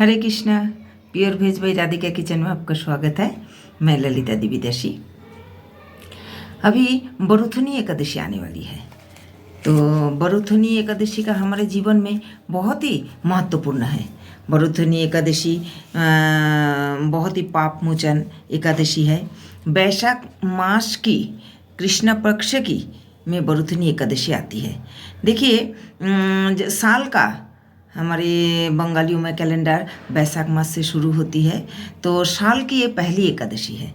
Hare Krishna. Pure veg by Radhika kitchen में आपका स्वागत है। मैं ललिता दिविदासी। अभी बरुथनी एकादशी आने वाली है, तो बरुथनी एकादशी का हमारे जीवन में बहुत ही महत्वपूर्ण है। बरुथनी एकादशी बहुत ही पाप मोचन एकादशी है। वैशाख मास की कृष्ण पक्ष की में बरुथनी एकादशी आती है। देखिए, साल का हमारे बंगालियों में कैलेंडर वैशाख मास से शुरू होती है, तो साल की ये पहली एकादशी है।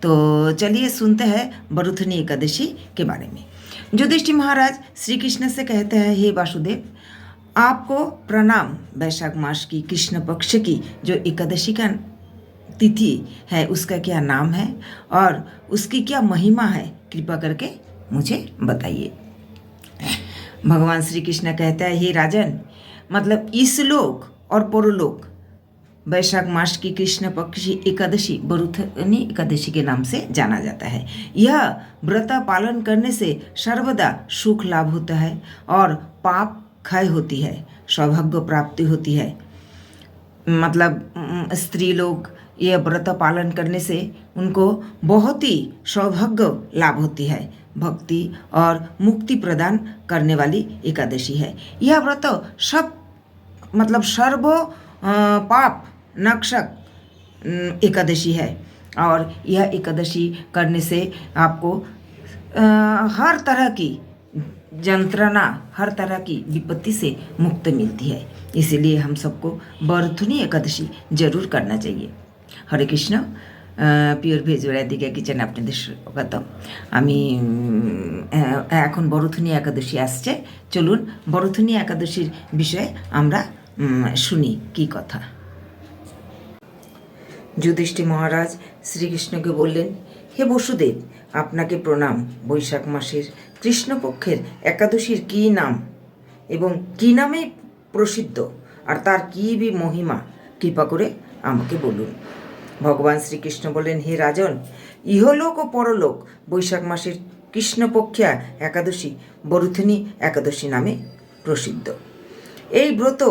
तो चलिए सुनते हैं बरुथनी एकादशी के बारे में। युधिष्ठिर महाराज श्री कृष्ण से कहते हैं, हे वासुदेव, आपको प्रणाम। वैशाख मास की कृष्ण पक्ष की जो एकादशी का तिथि है उसका क्या नाम है और उसकी क्या महिमा है, कृपा करके मुझे बताइए। भगवान श्री कृष्ण कहता है, हे राजन, मतलब इस लोक और परलोक वैशाख मास की कृष्ण पक्ष एकादशी बरुथनी एकादशी के नाम से जाना जाता है। यह व्रत पालन करने से सर्वदा सुख लाभ होता है और पाप क्षय होती है, सौभाग्य प्राप्ति होती है। मतलब स्त्री लोग यह व्रत पालन करने से उनको बहुत ही सौभाग्य लाभ होती है। भक्ति और मुक्ति प्रदान करने वाली एकादशी है। यह व्रत सर्व पाप नाशक एकादशी है और यह एकादशी करने से आपको हर तरह की यंत्रणा, हर तरह की विपत्ति से मुक्ति मिलती है। इसीलिए हम सबको बरुथनी एकादशी जरूर करना चाहिए। Hare Krishna. Pure veg Radhika kitchen আপনাদের স্বাগত। আমি এখন বরুথনী একাদশী আসছে, চলুন বরুথনী একাদশীর বিষয়ে আমরা শুনি কি কথা। যুধিষ্ঠির মহারাজ শ্রীকৃষ্ণকে বললেন, হে বসুদেব, আপনাকে প্রণাম। বৈশাখ মাসের কৃষ্ণপক্ষের একাদশীর কী নাম এবং কী নামে প্রসিদ্ধ আর তার কী মহিমা, কৃপা করে আমাকে বলুন। ভগবান শ্রীকৃষ্ণ বললেন, হে রাজন, ইহলোক ও পরলোক বৈশাখ মাসের কৃষ্ণপক্ষিয়া একাদশী বরুথনী একাদশী নামে প্রসিদ্ধ। এই ব্রত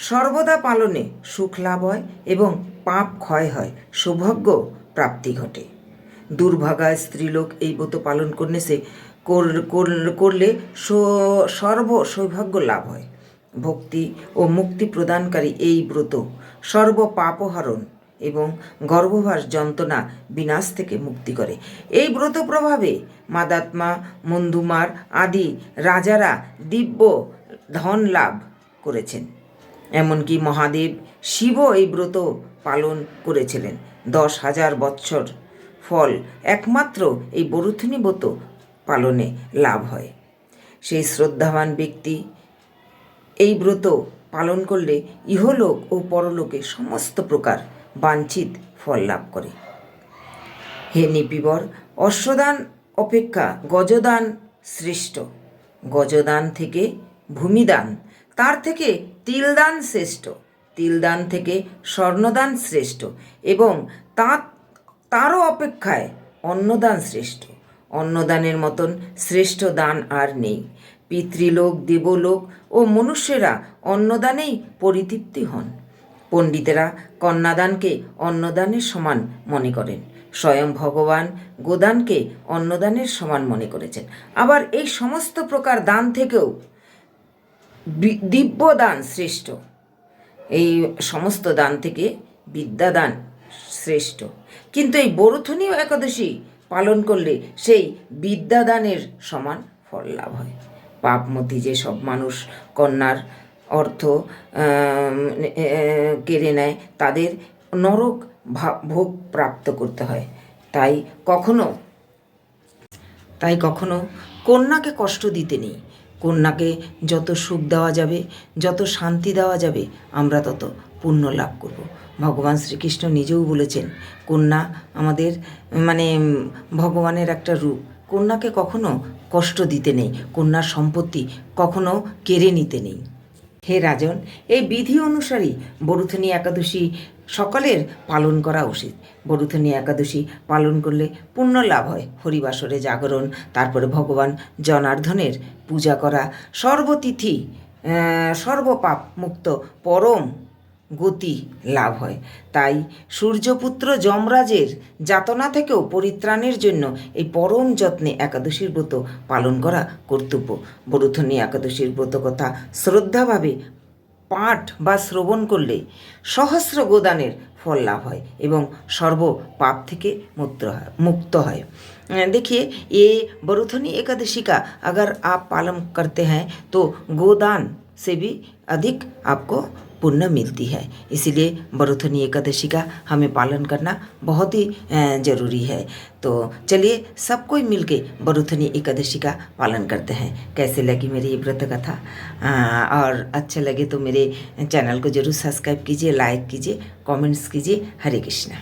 সর্বদা পালনে সুখ লাভ হয় এবং পাপ ক্ষয় হয়, সৌভাগ্য প্রাপ্তি ঘটে। দুর্ভাগা স্ত্রীলোক এই ব্রত পালন করলে সর্ব সৌভাগ্য লাভ হয়। ভক্তি ও মুক্তি প্রদানকারী এই ব্রত সর্ব পাপহরণ এবং গর্ভবাস যন্ত্রণা বিনাশ থেকে মুক্তি করে। এই ব্রত প্রভাবে মাদাত্মা, মন্দুমার আদি রাজারা দিব্য ধন লাভ করেছেন। এমনকি মহাদেব শিবও এই ব্রত পালন করেছিলেন। 10,000 বৎসর ফল একমাত্র এই বরুথনী ব্রত পালনে লাভ হয়। সেই শ্রদ্ধাবান ব্যক্তি এই ব্রত পালন করলে ইহলোক ও পরলোকে সমস্ত প্রকার বাঞ্ছিত ফল লাভ করে। হে নিপিবর, অশ্বদান অপেক্ষা গজদান শ্রেষ্ঠ। গজদান থেকে ভূমিদান, তার থেকে তিলদান শ্রেষ্ঠ। তিলদান থেকে স্বর্ণদান শ্রেষ্ঠ এবং তারও অপেক্ষায় অন্নদান শ্রেষ্ঠ। অন্নদানের মতন শ্রেষ্ঠ দান আর নেই। পিতৃলোক, দেবলোক ও মনুষ্যেরা অন্নদানেই পরিতৃপ্তি হন। পণ্ডিতেরা কন্যাদানকে অন্নদানের সমান মনে করেন। স্বয়ং ভগবান গোদানকে অন্নদানের সমান মনে করেছেন। আবার এই সমস্ত প্রকার দান থেকেও দিব্যদান শ্রেষ্ঠ। এই সমস্ত দান থেকে বিদ্যাদান শ্রেষ্ঠ। কিন্তু এই বরুথনী একাদশী পালন করলে সেই বিদ্যাদানের সমান ফল লাভ হয়। পাপমতি যে সব মানুষ কন্যার অর্থ কেড়ে নেয়, তাদের নরক ভোগ প্রাপ্ত করতে হয়। তাই কখনো কন্যাকে কষ্ট দিতে নেই। কন্যাকে যত সুখ দেওয়া যাবে, যত শান্তি দেওয়া যাবে, আমরা তত পুণ্য লাভ করব। ভগবান শ্রীকৃষ্ণ নিজেও বলেছেন, কন্যা আমাদের ভগবানের একটা রূপ। কন্যাকে কখনো কষ্ট দিতে নেই, কন্যার সম্পত্তি কখনো কেড়ে নিতে নেই। হে রাজন, এই বিধি অনুসারী বরুথনী একাদশী সকলের পালন করা উচিত। বরুথনী একাদশী পালন করলে পুণ্য লাভ হয়। হরিবাসরে জাগরণ, তারপরে ভগবান জনার্দনের পূজা করা, সর্বতিথি সর্বপাপ মুক্ত পরম গতি লাভ হয়। তাই সূর্যপুত্র যমরাজের যাতনা থেকেও পরিত্রাণের জন্য এই পরম যত্নে একাদশীর ব্রত পালন করা কর্তব্য। বরুথনী একাদশীর ব্রত কথা শ্রদ্ধাভাবে পাঠ বা শ্রবণ করলে সহস্র গোদানের फल लाभ है एवं सर्व पाप থেকে मुक्त है। देखिए ये बरुथनी एकादशी का अगर आप पालन करते हैं तो गोदान से भी अधिक आपको पुण्य मिलती है। इसीलिए बरुथनी एकादशी का हमें पालन करना बहुत ही ज़रूरी है। तो चलिए सब कोई मिलके बरुथनी एकादशी का पालन करते हैं। कैसे लगी मेरी ये व्रत कथा और अच्छा लगे तो मेरे चैनल को ज़रूर सब्सक्राइब कीजिए, लाइक कीजिए, कमेंट्स कीजिए। हरे कृष्णा।